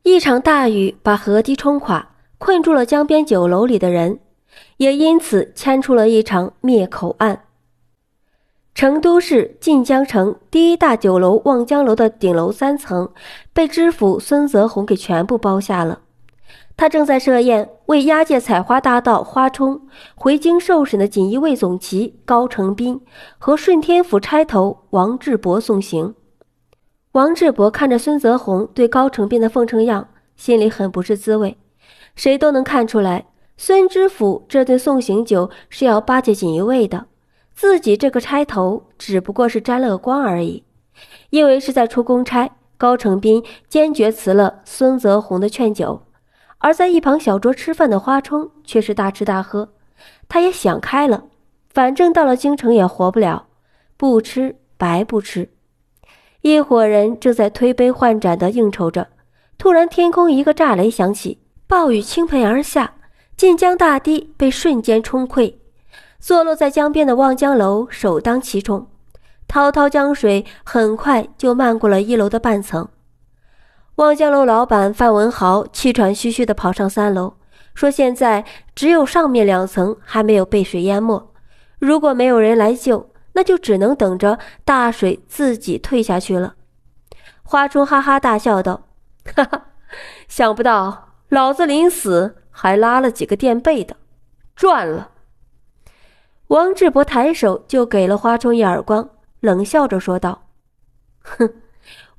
一场大雨把河堤冲垮，困住了江边酒楼里的人，也因此牵出了一场灭口案。成都市晋江城第一大酒楼望江楼的顶楼3层被知府孙泽宏给全部包下了。他正在设宴为押解采花大盗花冲回京受审的锦衣卫总旗高成斌和顺天府差头王志博送行。王志博看着孙泽宏对高成斌的奉承样，心里很不是滋味。谁都能看出来，孙知府这顿送行酒是要巴结锦衣卫的，自己这个差头只不过是沾了个光而已。因为是在出公差，高成斌坚决辞了孙泽宏的劝酒，而在一旁小桌吃饭的花冲却是大吃大喝。他也想开了，反正到了京城也活不了，不吃白不吃。一伙人正在推杯换盏地应酬着，突然天空一个炸雷响起，暴雨倾盆而下，晋江大堤被瞬间冲溃，坐落在江边的望江楼首当其冲，滔滔江水很快就漫过了1楼的半层。望江楼老板范文豪气喘吁吁地跑上3楼，说现在只有上面2层还没有被水淹没，如果没有人来救，那就只能等着大水自己退下去了。花冲哈哈大笑道：哈哈，想不到老子临死还拉了几个垫背的，赚了。王志博抬手就给了花冲一耳光，冷笑着说道：哼，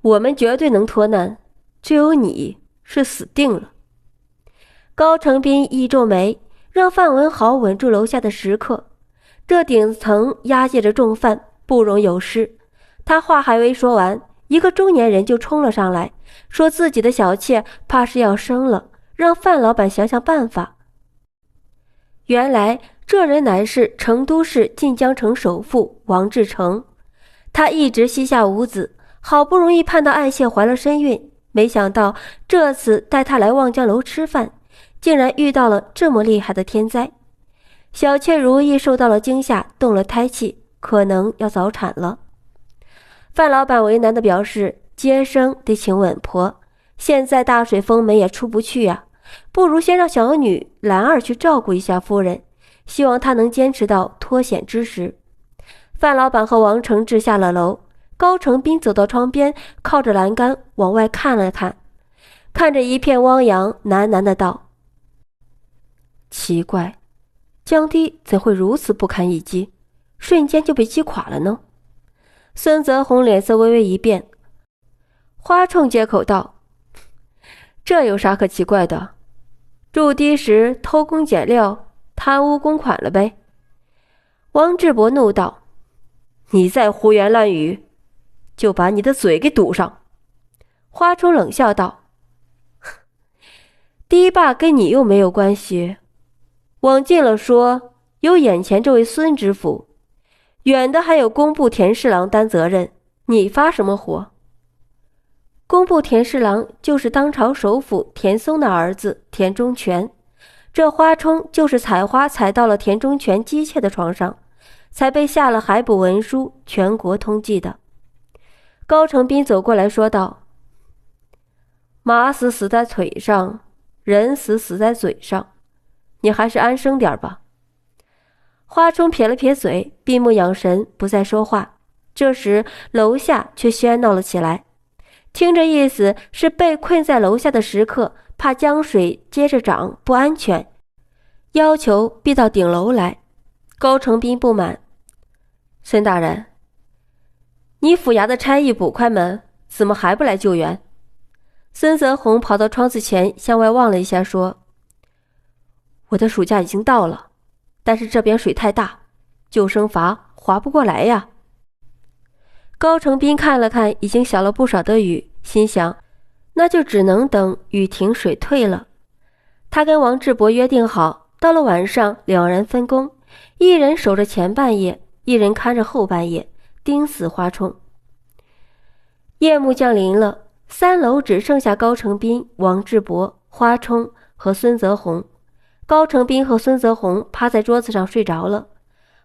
我们绝对能脱难，只有你是死定了。高成斌一皱眉，让范文豪稳住楼下的食客。这顶层押解着重犯，不容有失。他话还未说完，一个中年人就冲了上来，说自己的小妾怕是要生了，让范老板想想办法。原来这人乃是成都市晋江城首富王志成，他一直膝下无子，好不容易盼到爱妾怀了身孕，没想到这次带他来望江楼吃饭，竟然遇到了这么厉害的天灾。小妾如意受到了惊吓，动了胎气，可能要早产了。范老板为难地表示，接生得请稳婆，现在大水封门也出不去啊，不如先让小女兰儿去照顾一下夫人，希望她能坚持到脱险之时。范老板和王承志下了楼，高成斌走到窗边，靠着栏杆往外看了看，看着一片汪洋，喃喃地道：奇怪，江堤怎会如此不堪一击，瞬间就被击垮了呢？孙泽宏脸色微微一变，花冲接口道：这有啥可奇怪的？筑堤时偷工减料，贪污公款了呗。王志博怒道：你再胡言乱语，就把你的嘴给堵上。花冲冷笑道：堤坝跟你又没有关系，往近了说，有眼前这位孙知府，远的还有工部田侍郎担责任，你发什么火？工部田侍郎就是当朝首辅田松的儿子田中全，这花冲就是采花采到了田中全姬妾的床上，才被下了海捕文书，全国通缉的。高成斌走过来说道：马死死在腿上，人死死在嘴上，你还是安生点吧。花冲撇了撇嘴，闭目养神，不再说话。这时楼下却喧闹了起来，听着意思是被困在楼下的食客怕江水接着涨不安全，要求逼到顶楼来。高成斌不满：孙大人，你府衙的差役捕快们怎么还不来救援？孙泽宏跑到窗子前向外望了一下，说：我的暑假已经到了，但是这边水太大，救生筏划不过来呀。高成斌看了看已经小了不少的雨，心想那就只能等雨停水退了。他跟王志博约定好，到了晚上2人分工，一人守着前半夜，一人看着后半夜，盯死花冲。夜幕降临了，3楼只剩下高成斌、王志博、花冲和孙泽宏。高成斌和孙泽宏趴在桌子上睡着了，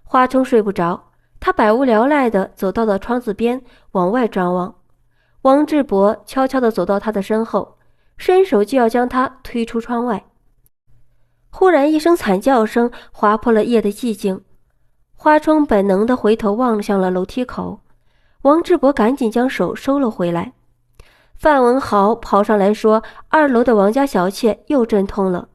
花冲睡不着，他百无聊赖地走到了窗子边，往外张望。王志博悄悄地走到他的身后，伸手就要将他推出窗外。忽然一声惨叫声划破了夜的寂静，花冲本能地回头望向了楼梯口，王志博赶紧将手收了回来。范文豪跑上来说，2楼的王家小妾又阵痛了，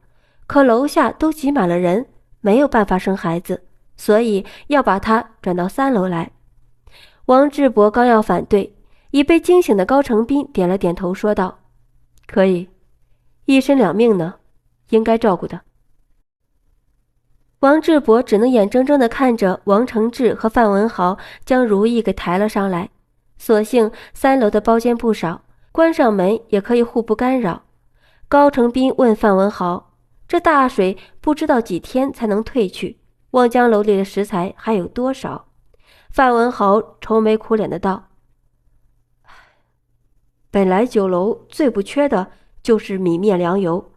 可楼下都挤满了人，没有办法生孩子，所以要把她转到3楼来。王志博刚要反对，已被惊醒的高成斌点了点头说道：可以，一身2命呢，应该照顾的。王志博只能眼睁睁地看着王承志和范文豪将如意给抬了上来，所幸3楼的包间不少，关上门也可以互不干扰。高成斌问范文豪，这大水不知道几天才能退去，望江楼里的食材还有多少？范文豪愁眉苦脸的道：本来酒楼最不缺的就是米面粮油，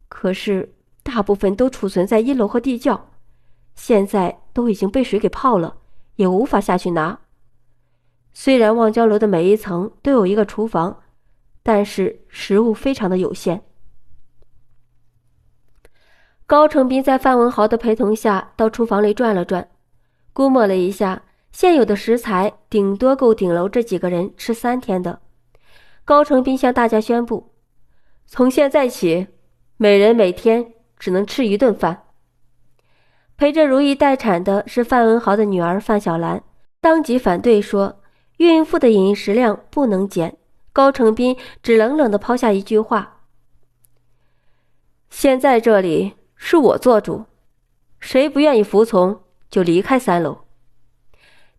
可是大部分都储存在1楼和地窖，现在都已经被水给泡了，也无法下去拿。虽然望江楼的每一层都有一个厨房，但是食物非常的有限。高成斌在范文豪的陪同下到厨房里转了转，估摸了一下，现有的食材顶多够顶楼这几个人吃3天的。高成斌向大家宣布，从现在起，每人每天只能吃1顿饭。陪着如意待产的是范文豪的女儿范小兰，当即反对说，孕妇的饮食量不能减。高成斌只冷冷地抛下一句话：现在这里是我做主，谁不愿意服从就离开3楼。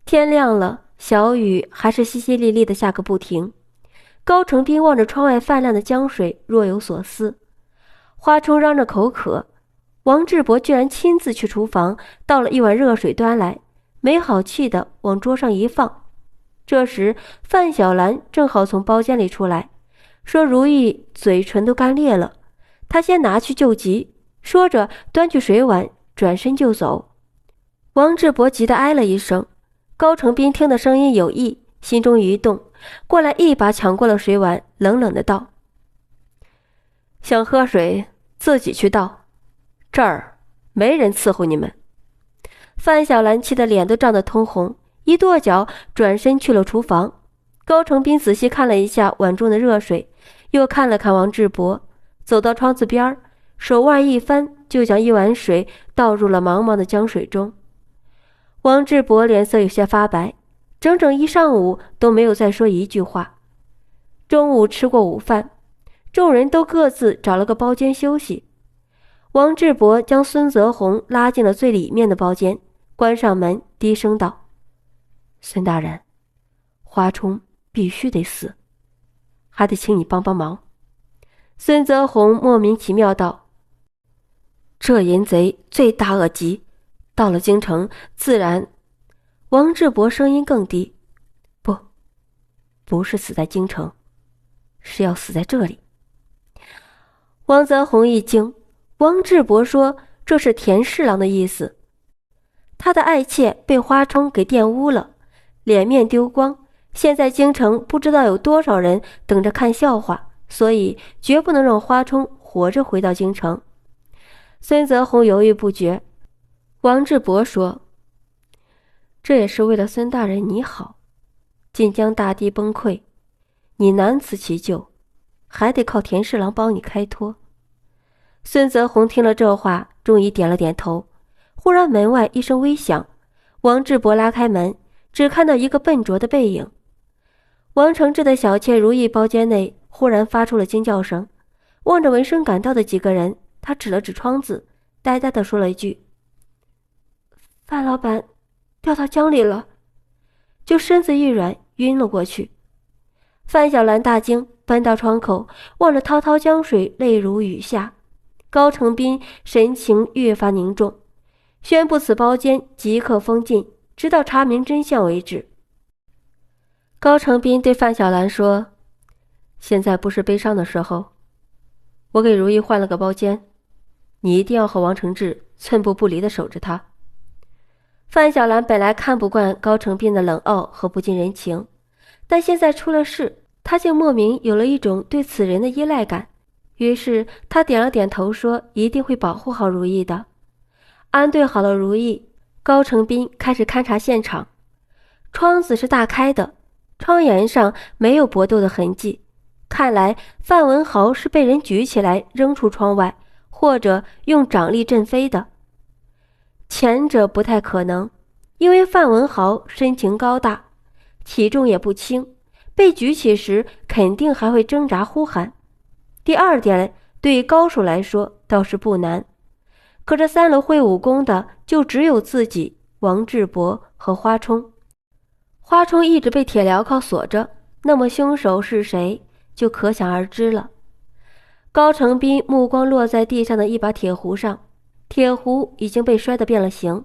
天亮了，小雨还是淅淅沥沥地下个不停。高成斌望着窗外泛滥的江水，若有所思。花冲嚷着口渴，王志博居然亲自去厨房倒了1碗热水端来，没好气地往桌上一放。这时范小兰正好从包间里出来，说如意嘴唇都干裂了，她先拿去救急，说着端去水碗，转身就走。王志博急得哎了一声，高成斌听的声音有异，心中一动，过来一把抢过了水碗，冷冷的道：想喝水自己去倒，这儿没人伺候你们。范小兰气得脸都涨得通红，一跺脚转身去了厨房。高成斌仔细看了一下碗中的热水，又看了看王志博，走到窗子边，手腕一翻，就将1碗水倒入了茫茫的江水中。王志博脸色有些发白，整整一上午都没有再说一句话。中午吃过午饭，众人都各自找了个包间休息。王志博将孙泽宏拉进了最里面的包间，关上门，低声道：孙大人，花冲必须得死，还得请你帮帮忙。孙泽宏莫名其妙道：这淫贼罪大恶极，到了京城自然……王志博声音更低：不是死在京城，是要死在这里。王泽宏一惊，王志博说这是田侍郎的意思，他的爱妾被花冲给玷污了，脸面丢光，现在京城不知道有多少人等着看笑话，所以绝不能让花冲活着回到京城。孙泽宏犹豫不决。王志博说：这也是为了孙大人你好，晋江大地崩溃，你难辞其咎，还得靠田侍郎帮你开脱。孙泽宏听了这话，终于点了点头。忽然门外一声微响，王志博拉开门，只看到一个笨拙的背影。王承志的小妾如意包间内忽然发出了惊叫声，望着闻声赶到的几个人，他指了指窗子，呆呆地说了一句：范老板掉到江里了，就身子一软晕了过去。范小兰大惊，奔到窗口，望着滔滔江水，泪如雨下。高成斌神情越发凝重，宣布此包间即刻封禁，直到查明真相为止。高成斌对范小兰说：现在不是悲伤的时候，我给如意换了个包间，你一定要和王承志寸步不离地守着他。范小兰本来看不惯高成斌的冷傲和不近人情，但现在出了事，她竟莫名有了一种对此人的依赖感。于是他点了点头，说一定会保护好如意的。安顿好了如意，高成斌开始勘察现场。窗子是大开的，窗沿上没有搏斗的痕迹，看来范文豪是被人举起来扔出窗外，或者用掌力震飞的。前者不太可能，因为范文豪身形高大，体重也不轻，被举起时肯定还会挣扎呼喊。第二点对高手来说倒是不难，可这3楼会武功的就只有自己、王志博和花冲。花冲一直被铁镣铐锁着，那么凶手是谁就可想而知了。高成斌目光落在地上的一把铁壶上，铁壶已经被摔得变了形，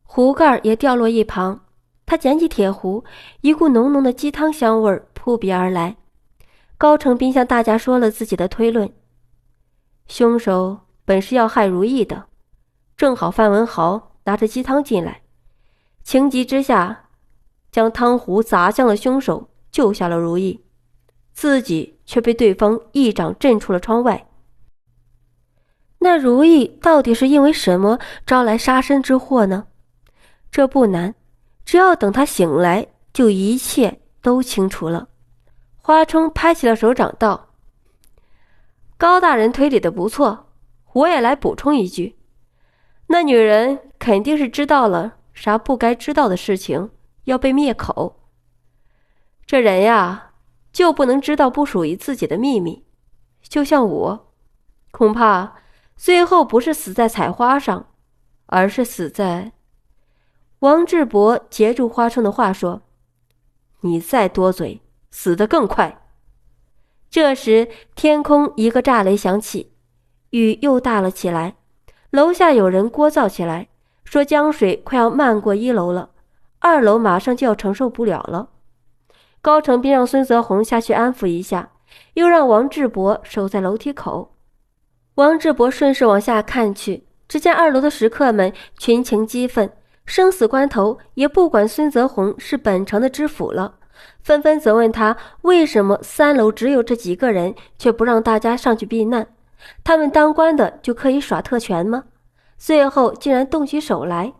壶盖也掉落一旁。他捡起铁壶，一股浓浓的鸡汤香味扑鼻而来。高成斌向大家说了自己的推论：凶手本是要害如意的，正好范文豪拿着鸡汤进来，情急之下将汤壶砸向了凶手，救下了如意，自己却被对方一掌震出了窗外。那如意到底是因为什么招来杀身之祸呢？这不难，只要等他醒来，就一切都清楚了。花冲拍起了手掌道：高大人推理的不错，我也来补充一句，那女人肯定是知道了啥不该知道的事情，要被灭口。这人呀，就不能知道不属于自己的秘密，就像我，恐怕最后不是死在采花上，而是死在……王志博截住花冲的话说：你再多嘴，死得更快。这时天空一个炸雷响起，雨又大了起来，楼下有人聒噪起来，说江水快要漫过1楼了，2楼马上就要承受不了了。高成斌让孙泽宏下去安抚一下，又让王志博守在楼梯口。王志博顺势往下看去，只见2楼的食客们群情激愤，生死关头也不管孙泽宏是本城的知府了，纷纷责问他为什么3楼只有这几个人，却不让大家上去避难？他们当官的就可以耍特权吗？最后竟然动起手来，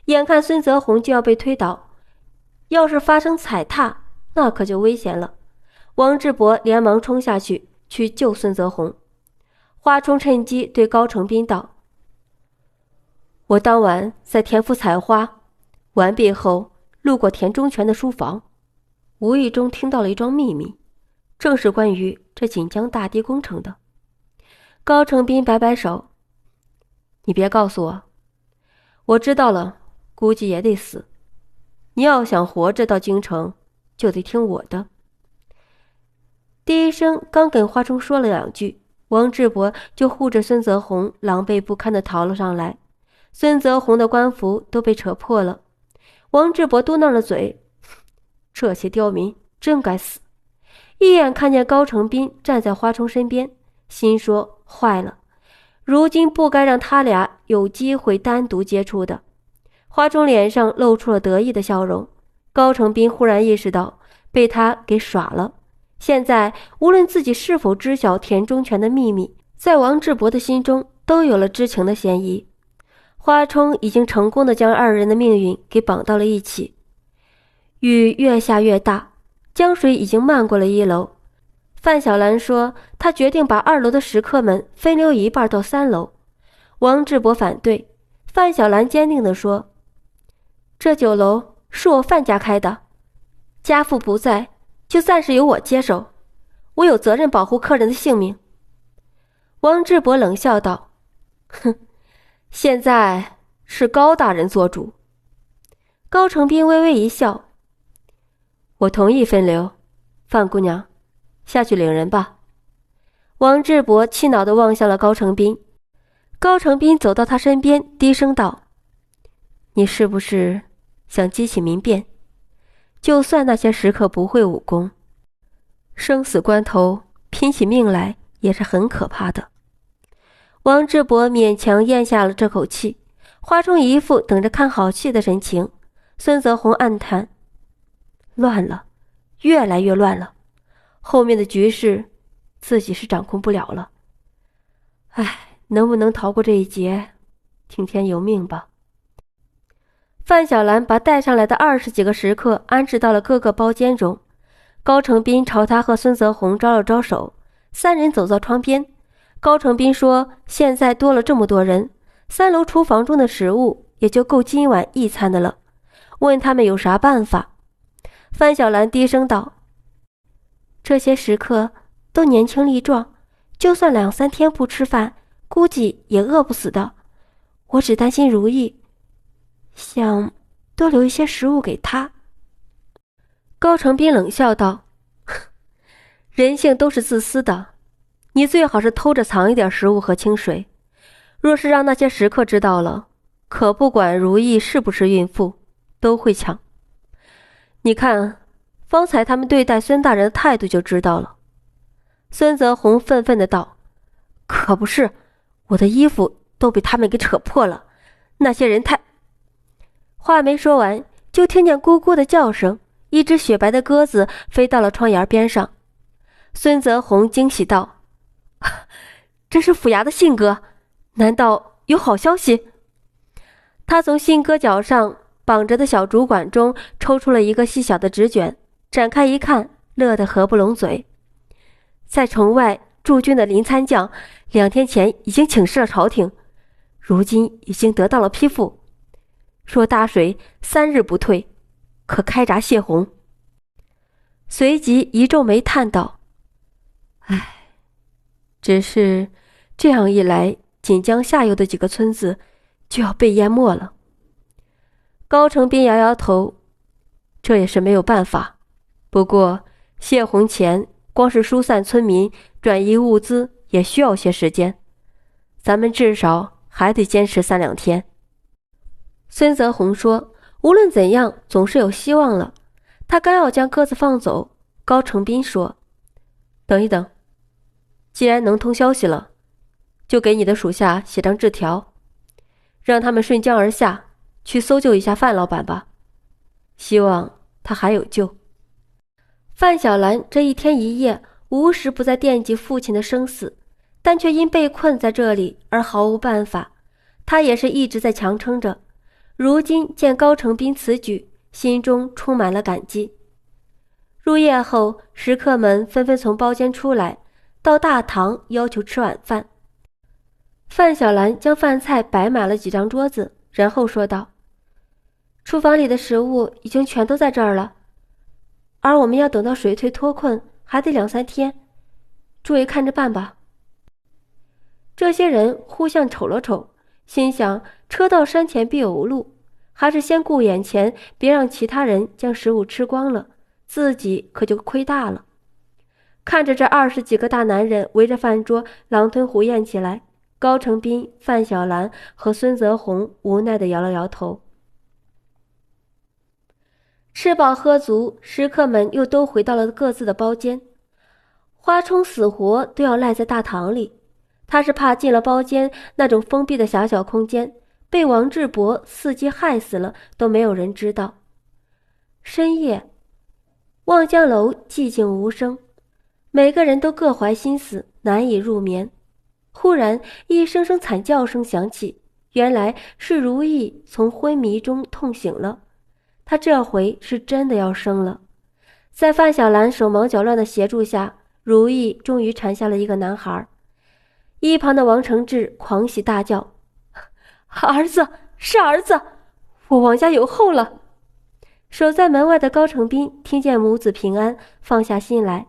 眼看孙泽宏就要被推倒，要是发生踩踏，那可就危险了。王志博连忙冲下去救孙泽宏。花冲趁机对高成斌道：我当晚在田府采花，完毕后路过田中全的书房，无意中听到了一桩秘密，正是关于这锦江大堤工程的。高成斌摆摆手：你别告诉我，我知道了，估计也得死。你要想活着到京城，就得听我的。第一声刚跟花冲说了2句，王志博就护着孙泽宏狼狈不堪地逃了上来。孙泽宏的官服都被扯破了，王志博嘟囔了嘴：这些刁民真该死。一眼看见高成斌站在花冲身边，心说坏了，如今不该让他俩有机会单独接触的。花冲脸上露出了得意的笑容，高成斌忽然意识到被他给耍了。现在无论自己是否知晓田中全的秘密，在王志博的心中都有了知情的嫌疑。花冲已经成功地将2人的命运给绑到了一起。雨越下越大，江水已经漫过了1楼。范小兰说她决定把2楼的食客们分流一半到3楼。王志博反对，范小兰坚定地说：这9楼是我范家开的，家父不在，就暂时由我接手，我有责任保护客人的性命。王志博冷笑道：哼，现在是高大人做主。高成斌微微一笑：我同意分流，范姑娘，下去领人吧。王志博气恼地望向了高成斌。高成斌走到他身边，低声道：你是不是想激起民变？就算那些食客不会武功，生死关头拼起命来也是很可怕的。王志博勉强咽下了这口气，花冲一副等着看好戏的神情。孙泽宏暗叹：乱了，越来越乱了，后面的局势自己是掌控不了了。唉，能不能逃过这一劫，听天由命吧。范小兰把带上来的20几个食客安置到了各个包间中。高成斌朝他和孙泽宏招了招手，3人走到窗边。高成斌说，现在多了这么多人，3楼厨房中的食物也就够今晚一餐的了，问他们有啥办法。范小兰低声道，这些食客都年轻力壮，就算2、3天不吃饭，估计也饿不死的。我只担心如意，想多留一些食物给他。高成斌冷笑道，人性都是自私的，你最好是偷着藏一点食物和清水，若是让那些食客知道了，可不管如意是不是孕妇，都会抢。你看方才他们对待孙大人的态度就知道了。孙泽宏愤愤地道，可不是，我的衣服都被他们给扯破了，那些人太……话没说完，就听见咕咕的叫声，一只雪白的鸽子飞到了窗沿边上。孙泽宏惊喜道，这是府衙的信鸽，难道有好消息？他从信鸽脚上绑着的小竹管中抽出了一个细小的纸卷，展开一看，乐得合不拢嘴。在城外驻军的林参将2天前已经请示了朝廷，如今已经得到了批复，说大水3日不退，可开闸泄洪。随即一皱眉叹道，唉，只是这样一来，锦江下游的几个村子就要被淹没了。高成斌摇摇头，这也是没有办法，不过泄洪前光是疏散村民转移物资也需要些时间，咱们至少还得坚持3、2天。孙泽宏说，无论怎样总是有希望了。他刚要将鸽子放走，高成斌说，等一等，既然能通消息了，就给你的属下写张字条，让他们顺江而下，去搜救一下范老板吧，希望他还有救。范小兰这1天1夜无时不在惦记父亲的生死，但却因被困在这里而毫无办法。他也是一直在强撑着，如今见高成斌此举，心中充满了感激。入夜后，食客们纷纷从包间出来，到大堂要求吃晚饭。范小兰将饭菜摆满了几张桌子，然后说道，厨房里的食物已经全都在这儿了，而我们要等到水退脱困还得2、3天，诸位看着办吧。这些人互相瞅了瞅，心想车到山前必有路，还是先顾眼前，别让其他人将食物吃光了，自己可就亏大了。看着这20几个大男人围着饭桌狼吞虎咽起来，高成斌、范小兰和孙泽宏无奈地摇了摇头。吃饱喝足，食客们又都回到了各自的包间。花冲死活都要赖在大堂里，他是怕进了包间那种封闭的狭小空间，被王志博伺机害死了都没有人知道。深夜，望江楼寂静无声，每个人都各怀心思，难以入眠。忽然一声声惨叫声响起，原来是如意从昏迷中痛醒了，她这回是真的要生了。在范小兰手忙脚乱的协助下，如意终于产下了一个男孩。一旁的王承志狂喜大叫，儿子，是儿子，我王家有后了。守在门外的高成斌听见母子平安，放下心来。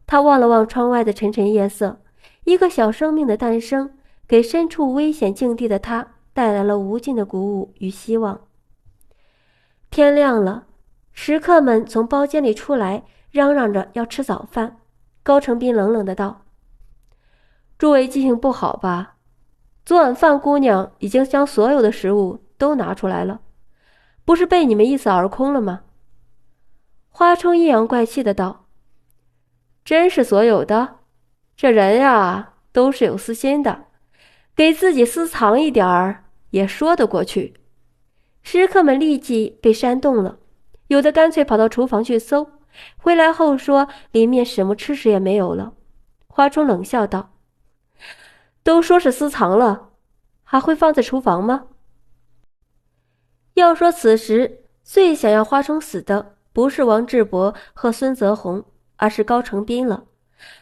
他望了望窗外的沉沉夜色，一个小生命的诞生，给身处危险境地的他带来了无尽的鼓舞与希望。天亮了，食客们从包间里出来，嚷嚷着要吃早饭。高成斌冷冷的道，诸位记性不好吧？昨晚范姑娘已经将所有的食物都拿出来了，不是被你们一扫而空了吗？花冲阴阳怪气的道，真是所有的？这人呀，都是有私心的，给自己私藏一点儿也说得过去。食客们立即被煽动了，有的干脆跑到厨房去搜，回来后说里面什么吃食也没有了。花冲冷笑道：“都说是私藏了，还会放在厨房吗？”要说此时最想要花冲死的，不是王志博和孙泽宏，而是高成斌了。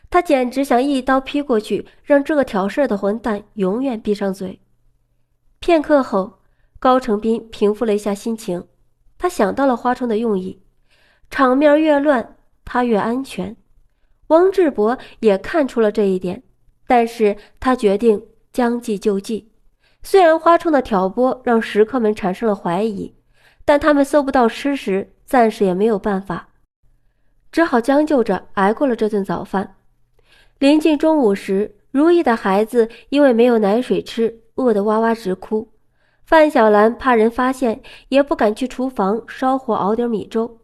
他简直想一刀劈过去，让这个挑事的混蛋永远闭上嘴。片刻后，高成斌平复了一下心情，他想到了花冲的用意，场面越乱，他越安全。王志博也看出了这一点，但是他决定将计就计。虽然花冲的挑拨让食客们产生了怀疑，但他们搜不到吃食，暂时也没有办法，只好将就着挨过了这顿早饭。临近中午时，如意的孩子因为没有奶水吃，饿得哇哇直哭。范小兰怕人发现，也不敢去厨房烧火熬点米粥。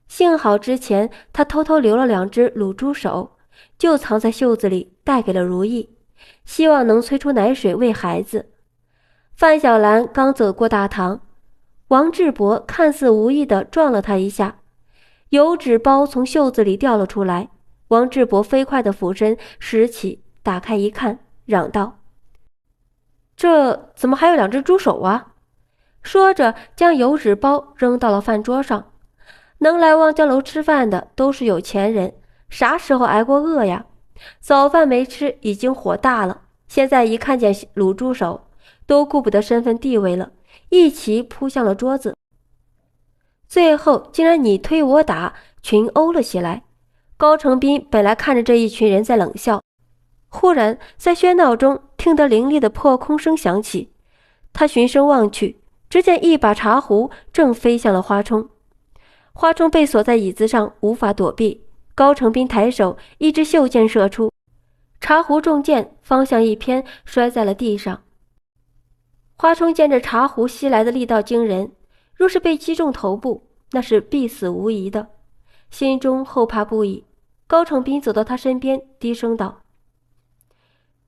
幸好之前她偷偷留了2只卤猪手，就藏在袖子里带给了如意，希望能催出奶水喂孩子。范小兰刚走过大堂，王志博看似无意地撞了她一下，油纸包从袖子里掉了出来。王志博飞快地俯身拾起，打开一看，嚷道：“这怎么还有2只猪手啊？”说着将油纸包扔到了饭桌上。能来望江楼吃饭的都是有钱人，啥时候挨过饿呀？早饭没吃已经火大了，现在一看见卤猪手，都顾不得身份地位了，一齐扑向了桌子，最后竟然你推我打，群殴了起来。高成斌本来看着这一群人在冷笑，忽然在喧闹中听得凌厉的破空声响起，他循声望去，只见一把茶壶正飞向了花冲。花冲被锁在椅子上，无法躲避。高成斌抬手，一支袖箭射出，茶壶中箭，方向一偏，摔在了地上。花冲见着茶壶袭来的力道惊人，若是被击中头部，那是必死无疑的，心中后怕不已。高成斌走到他身边，低声道：“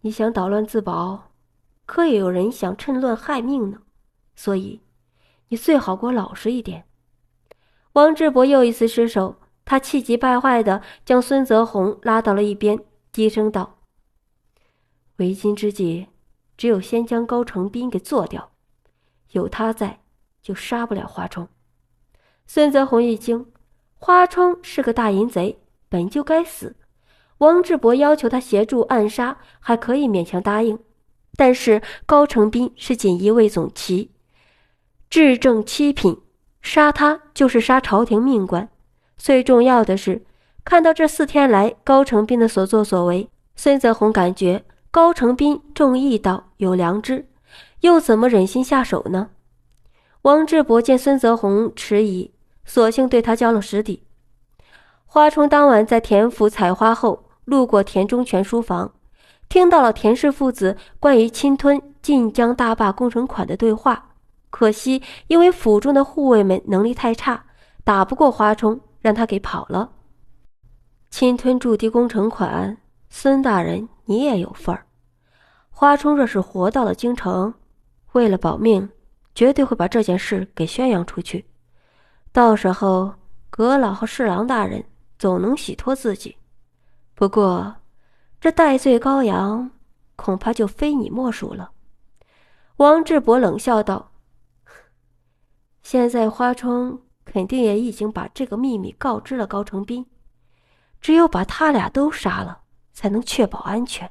你想捣乱自保，可也有人想趁乱害命呢，所以你最好给我老实一点。”王志博又一次失手，他气急败坏地将孙泽宏拉到了一边，低声道：“为今之计，只有先将高成斌给做掉，有他在，就杀不了花冲。”孙泽宏一惊，花冲是个大淫贼，本就该死。王志博要求他协助暗杀，还可以勉强答应，但是高成斌是锦衣卫总旗，至正七品，杀他就是杀朝廷命官。最重要的是，看到这4天来高成斌的所作所为，孙泽宏感觉高成斌重义道，有良知，又怎么忍心下手呢？王志博见孙泽宏迟疑，索性对他交了实底。花冲当晚在田府采花后，路过田中全书房，听到了田氏父子关于侵吞晋江大坝工程款的对话。可惜因为府中的护卫们能力太差，打不过花冲，让他给跑了。侵吞筑堤工程款，孙大人你也有份儿。花冲若是活到了京城，为了保命，绝对会把这件事给宣扬出去，到时候阁老和侍郎大人总能洗脱自己。不过这戴罪羔羊恐怕就非你莫属了。王志博冷笑道：“现在花冲肯定也已经把这个秘密告知了高成斌，只有把他俩都杀了，才能确保安全。”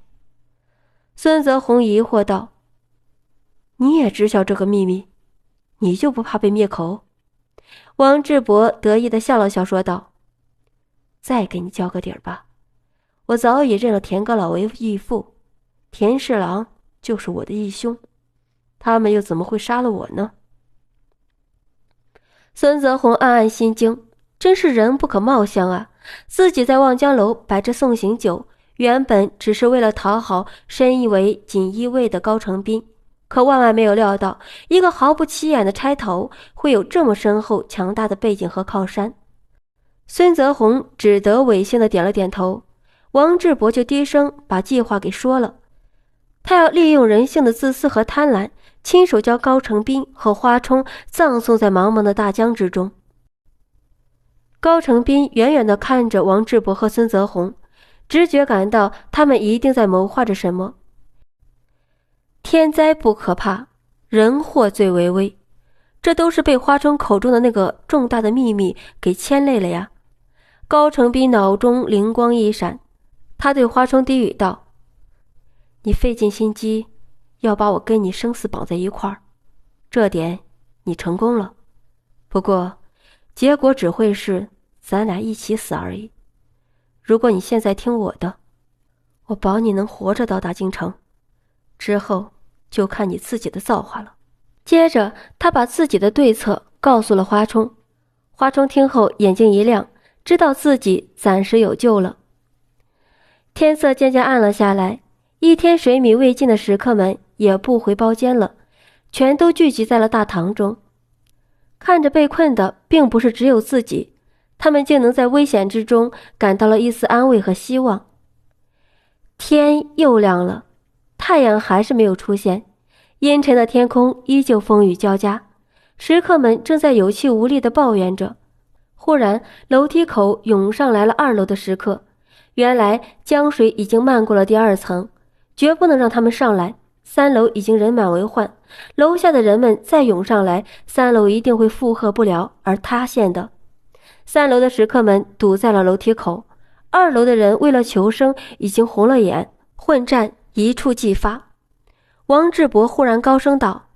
孙泽宏疑惑道：“你也知晓这个秘密，你就不怕被灭口？”王志博得意地笑了笑说道：“再给你交个底儿吧，我早已认了田阁老为义父，田侍郎就是我的义兄，他们又怎么会杀了我呢？”孙泽宏暗暗心惊，真是人不可貌相啊！自己在望江楼摆着送行酒，原本只是为了讨好深以为锦衣卫的高成斌，可万万没有料到，一个毫不起眼的差头会有这么深厚强大的背景和靠山。孙泽宏只得违心的点了点头，王志博就低声把计划给说了。他要利用人性的自私和贪婪，亲手将高成斌和花冲葬送在茫茫的大江之中。高成斌远远地看着王志博和孙泽宏，直觉感到他们一定在谋划着什么。天灾不可怕，人祸最为危，这都是被花冲口中的那个重大的秘密给牵累了呀。高成斌脑中灵光一闪，他对花冲低语道：你费尽心机要把我跟你生死绑在一块儿，这点你成功了，不过结果只会是咱俩一起死而已。如果你现在听我的，我保你能活着到达京城，之后就看你自己的造化了。接着他把自己的对策告诉了花冲，花冲听后眼睛一亮，知道自己暂时有救了。天色渐渐暗了下来，一天水米未进的食客们也不回包间了，全都聚集在了大堂中。看着被困的并不是只有自己，他们竟能在危险之中感到了一丝安慰和希望。天又亮了，太阳还是没有出现，阴沉的天空依旧风雨交加，食客们正在有气无力地抱怨着。忽然楼梯口涌上来了2楼的食客，原来江水已经漫过了第2层，绝不能让他们上来，3楼已经人满为患，楼下的人们再涌上来，3楼一定会负荷不了而塌陷的。3楼的食客们堵在了楼梯口，2楼的人为了求生已经红了眼，混战一触即发。王志博忽然高声道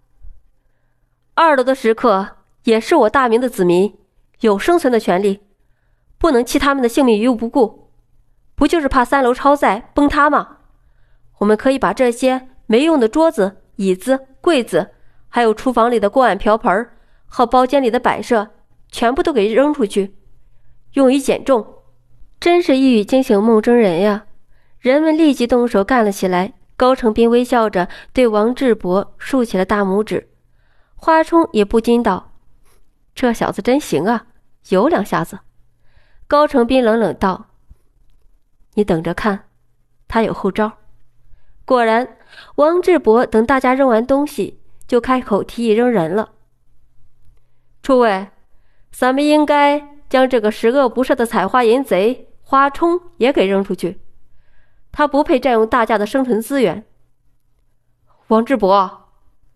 ：2楼的食客也是我大明的子民，有生存的权利，不能弃他们的性命于不顾。不就是怕3楼超载崩塌吗？我们可以把这些没用的桌子、椅子、柜子，还有厨房里的锅碗瓢盆和包间里的摆设全部都给扔出去，用以减重。真是一语惊醒梦中人呀！人们立即动手干了起来。高成斌微笑着对王志博竖起了大拇指，花冲也不禁道：这小子真行啊，有2下子。高成斌冷冷道：你等着看，他有后招。果然，王志博等大家扔完东西，就开口提议扔人了。诸位，咱们应该将这个十恶不赦的采花淫贼花冲也给扔出去，他不配占用大家的生存资源。王志博，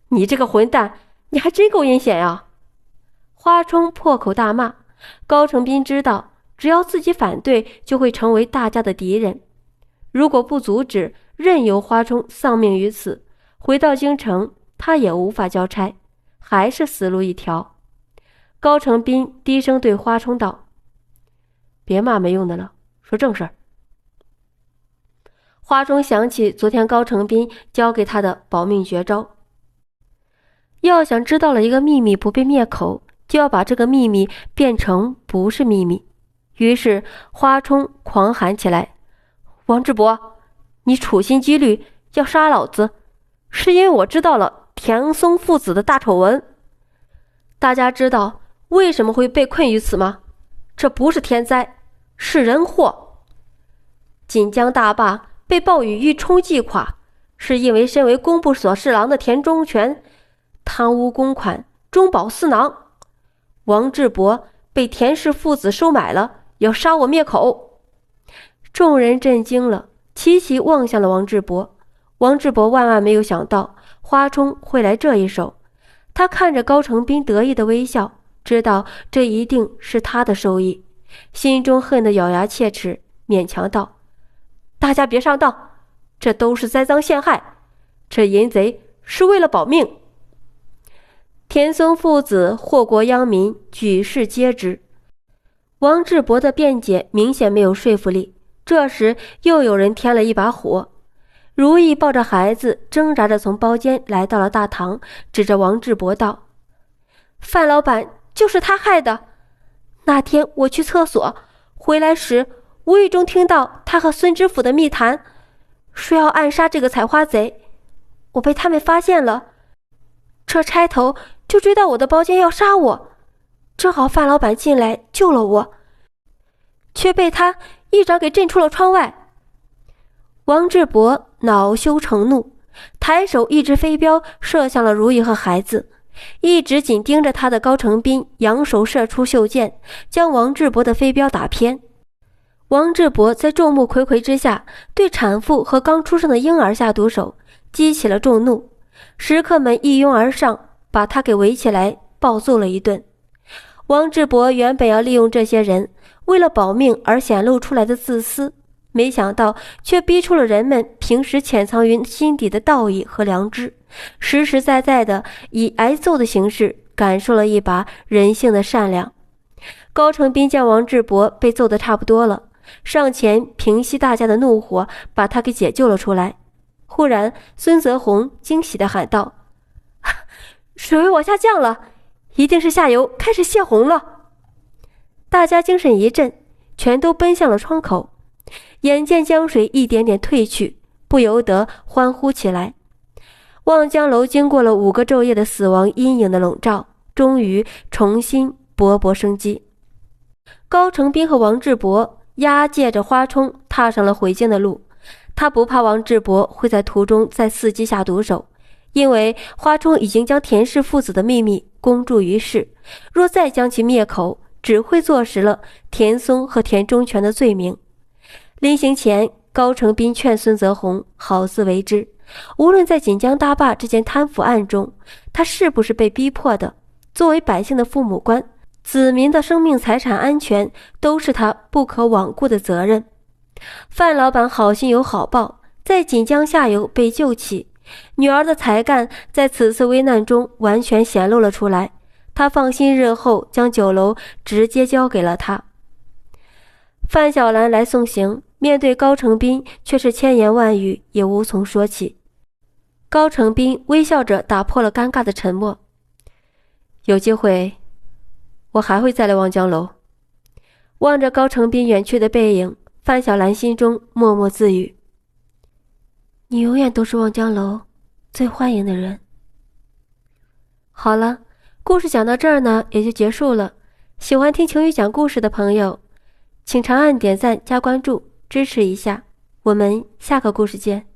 你这个混蛋，你还真够阴险呀！花冲破口大骂。高成斌知道，只要自己反对，就会成为大家的敌人。如果不阻止，任由花冲丧命于此，回到京城，他也无法交差，还是死路一条。高成斌低声对花冲道：别骂没用的了，说正事儿。花冲想起昨天高成斌教给他的保命绝招，要想知道了一个秘密不被灭口，就要把这个秘密变成不是秘密。于是花冲狂喊起来：王志博，你处心积虑要杀老子，是因为我知道了田松父子的大丑闻。大家知道为什么会被困于此吗？这不是天灾，是人祸。锦江大坝被暴雨一冲击垮，是因为身为工部所侍郎的田中权贪污公款，中饱私囊。王志博被田氏父子收买了，要杀我灭口。众人震惊了，齐齐望向了王志博。王志博万万没有想到花冲会来这一手，他看着高成斌得意的微笑，知道这一定是他的收益，心中恨得咬牙切齿，勉强道：大家别上当，这都是栽赃陷害，这淫贼是为了保命。田松父子祸国殃民，举世皆知。王志博的辩解明显没有说服力，这时又有人添了一把火。如意抱着孩子挣扎着从包间来到了大堂，指着王志博道：范老板就是他害的。那天我去厕所回来时，无意中听到他和孙知府的密谈，说要暗杀这个采花贼，我被他们发现了，这差头就追到我的包间要杀我，正好范老板进来救了我，却被他一掌给震出了窗外。王志博恼羞成怒，抬手一支飞镖射向了如意和孩子，一直紧盯着他的高成斌扬手射出袖箭，将王志博的飞镖打偏。王志博在众目睽睽之下对产妇和刚出生的婴儿下毒手，激起了众怒。食客们一拥而上，把他给围起来暴揍了一顿。王志博原本要利用这些人为了保命而显露出来的自私，没想到却逼出了人们平时潜藏于心底的道义和良知，实实在在的以挨揍的形式感受了一把人性的善良。高成斌见王志博被揍得差不多了，上前平息大家的怒火，把他给解救了出来。忽然孙泽宏惊喜地喊道：水位往下降了，一定是下游开始泄洪了。大家精神一振，全都奔向了窗口，眼见江水一点点退去，不由得欢呼起来。望江楼经过了5个昼夜的死亡阴影的笼罩，终于重新勃勃生机。高成斌和王志博押解着花冲踏上了回京的路。他不怕王志博会在途中再伺机下毒手，因为花冲已经将田氏父子的秘密公诸于世，若再将其灭口，只会坐实了田松和田中权的罪名。临行前，高成斌劝孙泽宏好自为之，无论在锦江大坝这件贪腐案中，他是不是被逼迫的，作为百姓的父母官，子民的生命财产安全都是他不可罔顾的责任。范老板好心有好报，在锦江下游被救起，女儿的才干在此次危难中完全显露了出来，他放心日后将酒楼直接交给了他。范小兰来送行，面对高成斌却是千言万语也无从说起。高成斌微笑着打破了尴尬的沉默：有机会我还会再来望江楼。望着高成斌远去的背影，范小兰心中默默自语：你永远都是望江楼最欢迎的人。好了，故事讲到这儿呢，也就结束了。喜欢听晴雨讲故事的朋友，请长按点赞加关注支持一下，我们下个故事见。